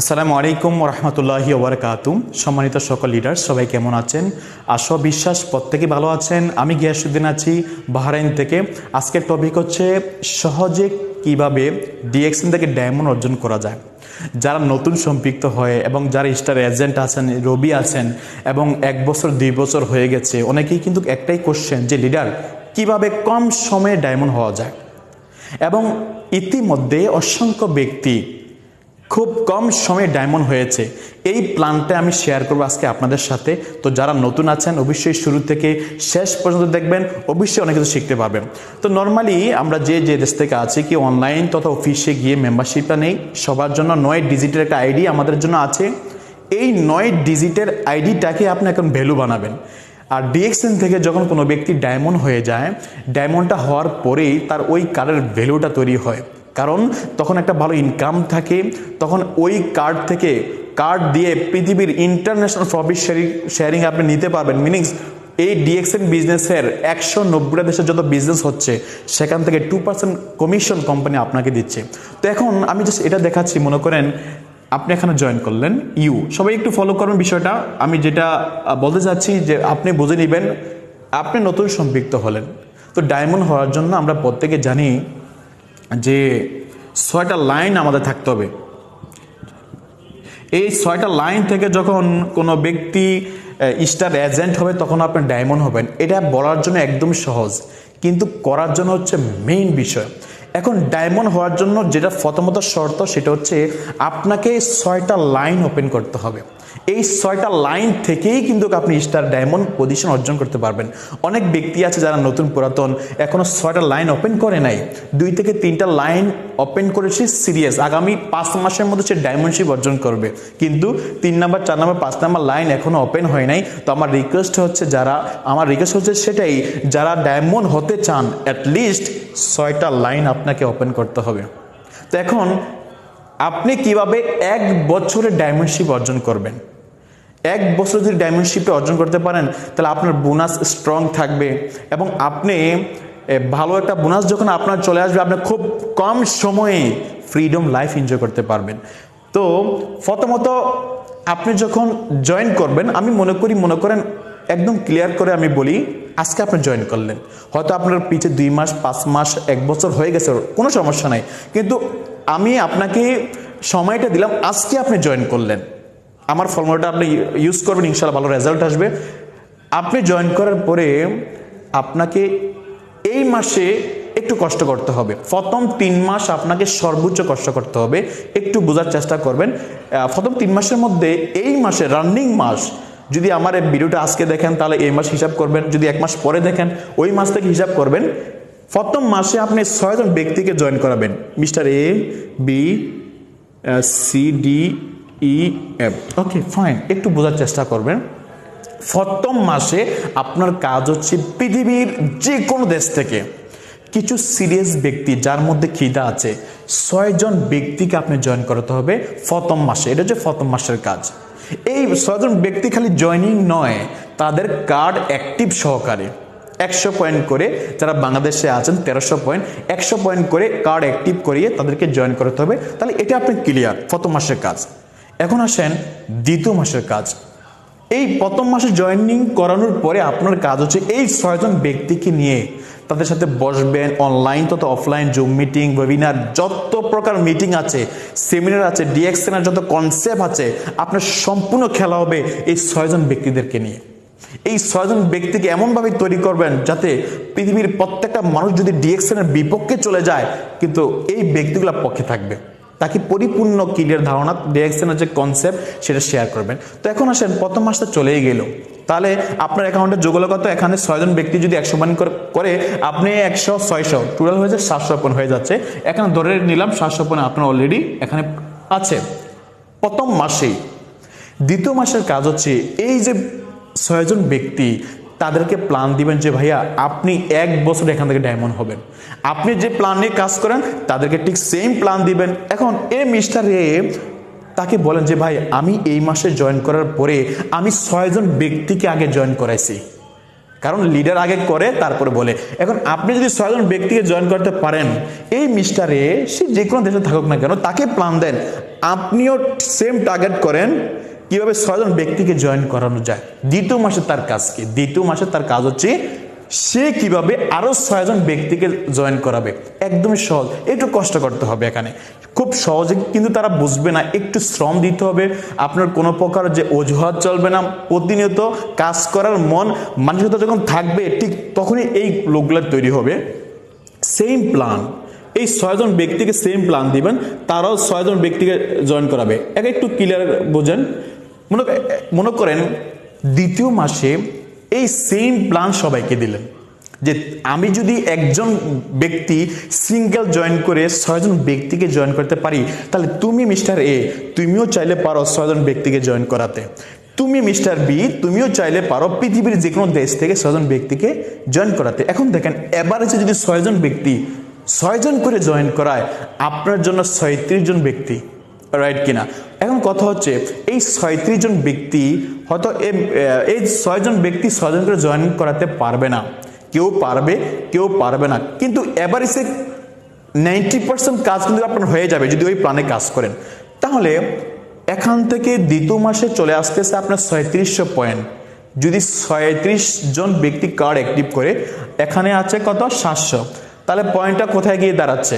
আসসালামু আলাইকুম রহমতুল্লাহি ওবরাকাতুম। সম্মানিত সকল লিডার সবাই কেমন আছেন? আশা বিশ্বাস প্রত্যেকে ভালো আছেন। আমি গিয়াসউদ্দিন আছি বাহরাইন থেকে। আজকের টপিক হচ্ছে সহজে কিভাবে ডিএক্সএন থেকে ডায়মন্ড অর্জন করা যায়। যারা নতুন সম্পৃক্ত হয় এবং যারা স্টার এজেন্ট আছেন, রবি আছেন এবং 1 বছর 2 বছর হয়ে গেছে, অনেকেই কিন্তু একটাই কোশ্চেন যে লিডার কিভাবে কম সময়ে ডায়মন্ড হওয়া যায়। এবং ইতিমধ্যে অসংখ্য ব্যক্তি খুব কম সময়ে ডায়মন্ড হয়েছে। এই প্ল্যানটা আমি শেয়ার করবো আজকে আপনাদের সাথে। তো যারা নতুন আছেন অবশ্যই শুরু থেকে শেষ পর্যন্ত দেখবেন, অবশ্যই অনেক কিছু শিখতে পারবেন। তো নর্মালি আমরা যে দেশ থেকে আছি কি অনলাইন তথা অফিসে গিয়ে মেম্বারশিপটা নেই, সবার জন্য 9 ডিজিটের একটা আইডি আমাদের জন্য আছে। এই 9 ডিজিটের আইডিটাকে আপনি এখন ভ্যালু বানাবেন। আর ডিএক্সএন থেকে যখন কোনো ব্যক্তি ডায়মন্ড হয়ে যায়, ডায়মন্ডটা হওয়ার পরেই তার ওই কার্ডের ভ্যালুটা তৈরি হয়, কারণ তখন একটা ভালো ইনকাম থাকে। তখন ওই কার্ড থেকে কার্ড দিয়ে পৃথিবীর ইন্টারন্যাশনাল প্রফিট শেয়ারিং আপনি নিতে পারবেন। মিনিংস এই ডিএক্সএন বিজনেসের 190টা দেশের যত বিজনেস হচ্ছে সেখান থেকে 2% কমিশন কোম্পানি আপনাকে দিচ্ছে। তো এখন আমি জাস্ট এটা দেখাচ্ছি, মনে করেন আপনি এখানে জয়েন করলেন, সবাই একটু ফলো করবেন বিষয়টা। আমি যেটা বলতে চাচ্ছি যে আপনি বুঝে নেবেন, আপনি নতুন সম্পৃক্ত হলেন। তো ডায়মন্ড হওয়ার জন্য আমরা প্রত্যেকে জানি যে 6টা লাইন আমাদের থাকতে হবে। এই 6টা লাইন থেকে যখন কোনো ব্যক্তি স্টার এজেন্ট হবে তখন আপনি ডায়মন্ড হবেন। এটা বলার জন্য একদম সহজ, কিন্তু করার জন্য হচ্ছে মেইন বিষয়। এখন ডায়মন্ড হওয়ার জন্য যেটা প্রথমত শর্ত সেটা হচ্ছে আপনাকে 6টা লাইন ওপেন করতে হবে। এই 6টা লাইন থেকেই কিন্তু আপনি স্টার ডায়মন্ড পজিশন অর্জন করতে পারবেন। অনেক ব্যক্তি আছে যারা নতুন পুরাতন এখনো 6টা লাইন ওপেন করে নাই, 2 থেকে 3টা লাইন ওপেন করেছে সিরিয়াস, আগামী 5 মাসের মধ্যে সে ডায়মন্ডশিপ অর্জন করবে, কিন্তু 3 নাম্বার 4 নাম্বার 5 নাম্বার লাইন এখনো ওপেন হয় নাই। তো আমার রিকোয়েস্ট হচ্ছে সেটাই, যারা ডায়মন্ড হতে চান অ্যাটলিস্ট 6টা লাইন আপনাকে ওপেন করতে হবে। তো এখন আপনি কিভাবে 1 বছরে ডায়মন্ডশিপ অর্জন করবেন? 1 বছর যদি ডায়মন্ডশিপটা অর্জন করতে পারেন তাহলে আপনার বোনাস স্ট্রং থাকবে এবং আপনি ভালো একটা বোনাস যখন আপনার চলে আসবে, আপনি খুব কম সময়ে ফ্রিডম লাইফ এনজয় করতে পারবেন। তো প্রথমত আপনি যখন জয়েন করবেন, আমি মনে করেন একদম ক্লিয়ার করে আমি বলি, আজকে আপনি জয়েন করলেন, হয়তো আপনার পিছে 2 মাস 5 মাস 1 বছর হয়ে গেছে, কোনো সমস্যা নাই, কিন্তু আমি আপনাকে সময়টা দিলাম, আজকে আপনি জয়েন করলেন, আমার ফর্মুলাটা আপনি ইউজ করবেন, ইনশাআল্লাহ ভালো রেজাল্ট আসবে। আপনি জয়েন করার পরে আপনাকে এই মাসে একটু কষ্ট করতে হবে। প্রথম 3 মাস আপনাকে সর্বোচ্চ কষ্ট করতে হবে, একটু বোঝার চেষ্টা করবেন। প্রথম 3 মাসের মধ্যে এই মাসে রানিং মাস, যদি আমার এই ভিডিওটা আজকে দেখেন তাহলে এই মাস হিসাব করবেন, যদি 1 মাস পরে দেখেন ওই মাস থেকে হিসাব করবেন। প্রথম মাসে আপনি 6 জন ব্যক্তিকে জয়েন করাবেন, mister A B C D E F. Okay fine, একটু বোঝার চেষ্টা করবেন। প্রথম মাসে আপনার কাজ হচ্ছে পৃথিবীর যে কোনো দেশ থেকে কিছু সিরিয়াস ব্যক্তি যার মধ্যে খিদা আছে 6 জন ব্যক্তিকে আপনি জয়েন করাতে হবে প্রথম মাসে। এটা হচ্ছে প্রথম মাসের কাজ। এই 6 জন ব্যক্তি খালি জয়নিং নয়, তাদের কার্ড অ্যাক্টিভ সহকারে 100 পয়েন্ট করে, যারা বাংলাদেশে আছেন 1300 পয়েন্ট, 100 পয়েন্ট করে কার্ড অ্যাক্টিভ করিয়ে তাদেরকে জয়েন করতে হবে। তাহলে এটা আপনি ক্লিয়ার, প্রথম মাসের কাজ। এখন আসেন দ্বিতীয় মাসের কাজ। এই প্রথম মাসে জয়েনিং করানোর পরে আপনার কাজ হচ্ছে এই 6 জন ব্যক্তিকে নিয়ে তাদের সাথে বসবেন, অনলাইন তথা অফলাইন জুম মিটিং, ওয়েবিনার, যত প্রকার মিটিং আছে, সেমিনার আছে, ডিএক্সএনের যত কনসেপ্ট আছে, আপনার সম্পূর্ণ খেলা হবে এই 6 জন ব্যক্তিদেরকে নিয়ে। এই 6 জন ব্যক্তিকে এমনভাবে তৈরি করবেন যাতে পৃথিবীর প্রত্যেকটা মানুষ যদি ডিএক্সএনের বিপক্ষে চলে যায় কিন্তু এই ব্যক্তিগুলো পক্ষে থাকবে, তাকে পরিপূর্ণ ক্লিয়ার ধারণা ডিএক্সএনের যে কনসেপ্ট সেটা শেয়ার করবেন। তো এখন আসেন প্রথম মাসটা চলেই গেল, তাহলে আপনার অ্যাকাউন্টে যোগালো কত? এখানে 6 জন ব্যক্তি যদি 100 পয়েন্ট করে আপনি 100 600 টোটাল হয়ে যায় 700 পয়েন্ট হয়ে যাচ্ছে। এখানে ধরে নিলাম 700 পয়েন্ট আপনার অলরেডি এখানে আছে প্রথম মাসেই। দ্বিতীয় মাসের কাজ হচ্ছে এই যে 6 জন ব্যক্তি তাদেরকে প্ল্যান দিবেন যে ভাইয়া আপনি 1 বছর এখান থেকে ডায়মন্ড হবেন। আপনি যে প্ল্যান নিয়ে কাজ করেন তাদেরকে ঠিক সেম প্ল্যান দিবেন। এখন এ মিস্টার এ তাকে বলেন যে ভাই আমি এই মাসে জয়েন করার পরে আমি 6 জন ব্যক্তিকে আগে জয়েন করাইছি, কারণ লিডার আগে করে তারপরে বলে। এখন আপনি যদি 6 জন ব্যক্তিকে জয়েন করতে পারেন, এই মিস্টারে সে যে কোনো দেশে থাকুক না কেন তাকে প্ল্যান দেন, আপনিও সেম টার্গেট করেন কিভাবে 6 জন ব্যক্তিকে জয়েন করানো যায়। দ্বিতীয় মাসে তার কাজ কি? দ্বিতীয় মাসে তার কাজ হচ্ছে সে কিভাবে আরো 6 জন ব্যক্তিকে জয়েন করাবে। একদমই সহজ, একটু কষ্ট করতে হবে এখানে, খুব সহজে কিন্তু তারা বুঝবে না, একটু শ্রম দিতে হবে। আপনার কোনো প্রকার যে অজুহাত চলবে না, প্রতিনিয়ত কাজ করার মন মানসিকতা যখন থাকবে ঠিক তখনই এই লোকগুলো তৈরি হবে। সেম প্ল্যান, এই 6 জন ব্যক্তিকে সেম প্ল্যান দিবেন, তারাও 6 জন ব্যক্তিকে জয়েন করাবে। একটু ক্লিয়ার বোঝেন। মনে করেন দ্বিতীয় মাসে এই সেম প্ল্যান সবাইকে দিলেন যে আমি যদি একজন ব্যক্তি সিঙ্গেল জয়েন করে 6 জন ব্যক্তিকে জয়েন করতে পারি, তাহলে তুমি মিস্টার এ তুমিও চাইলে পারো 6 জন ব্যক্তিকে জয়েন করাতে। তুমি মিস্টার বি তুমিও চাইলে পারো পৃথিবীর যে কোনো দেশ থেকে 6 জন ব্যক্তিকে জয়েন করাতে। এখন দেখেন এভারেজে যদি 6 জন ব্যক্তি 6 জন করে জয়েন করায়, আপনার জন্য 37 জন ব্যক্তি, রাইট কিনা? এখন কথা হচ্ছে এই 37 জন ব্যক্তি হয়তো এই 6 জন ব্যক্তি 6 জন করে জয়েন করাতে পারবে না, কেউ পারবে কেউ পারবে না, কিন্তু এভারেজে 90% কাজ কিন্তু আপনার হয়ে যাবে যদি ওই প্ল্যানে কাজ করেন। তাহলে এখান থেকে দ্বিতীয় মাসে চলে আসতেছে আপনার 3700 পয়েন্ট। যদি 37 জন ব্যক্তি কার্ড অ্যাক্টিভ করে, এখানে আছে কত? 700। তাহলে পয়েন্টটা কোথায় গিয়ে দাঁড়াচ্ছে?